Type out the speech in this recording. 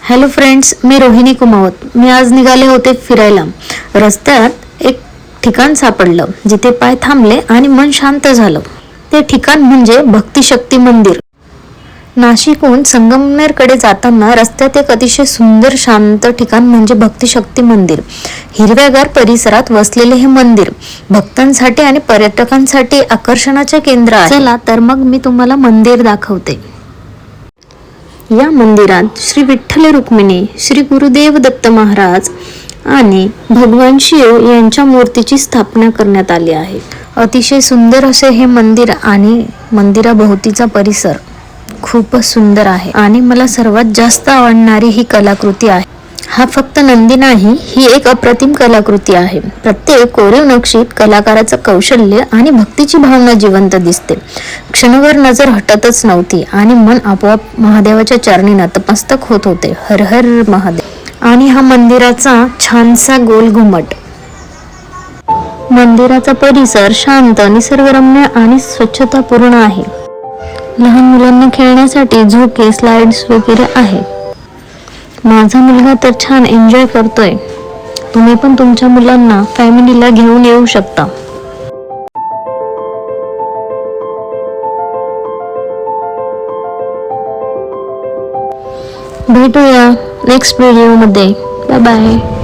Hello friends, मी रोहिणी कुमावत. मी आज निघाले होते फिरायला. रस्त्यात एक ठिकाण सापडलं जिथे पाय थांबले आणि मन शांत झालं. ते ठिकाण म्हणजे भक्तिशक्ती मंदिर. नाशिकहून संगमनेरकडे जाताना रस्त्यात एक अतिशय सुंदर शांत ठिकाण म्हणजे भक्तिशक्ती मंदिर. हिरव्यागार परिसरात वसलेले हे मंदिर भक्तांसाठी आणि पर्यटकांसाठी आकर्षणाचे केंद्र आहे. चला तर मग मी तुम्हाला मंदिर दाखवते. या मंदिरात श्री विठ्ठल रुक्मिणी, श्री गुरुदेव दत्त महाराज आणि भगवान शिव यांच्या मूर्तीची स्थापना करण्यात आली आहे. अतिशय सुंदर असे हे मंदिर आणि मंदिराभोवतीचा परिसर खूपच सुंदर आहे आणि मला सर्वात जास्त आवडणारी ही कलाकृती आहे. हा फक्त नंदी नाही, ही एक अप्रतिम कलाकृती आहे. प्रत्येक कोरीव नक्षीत कलाकाराचं कौशल्य आणि भक्तीची भावना जिवंत दिसते. क्षणभर नजर हटतच नव्हती आणि मन आपोआप महादेवाच्या चरणी नतमस्तक होत होते. हर हर महादेव. आणि हा मंदिराचा छानसा गोल घुमट. मंदिराचा परिसर शांत, निसर्गरम्य आणि स्वच्छतापूर्ण आहे. लहान मुलांना खेळण्यासाठी झोके, स्लाइड्स वगैरे आहे. माझा मुलगा तर छान एन्जॉय करतोय. तुम्ही पण तुमच्या मुलांना, फॅमिलीला घेऊन येऊ शकता. भेटूया नेक्स्ट व्हिडिओमध्ये. Bye bye.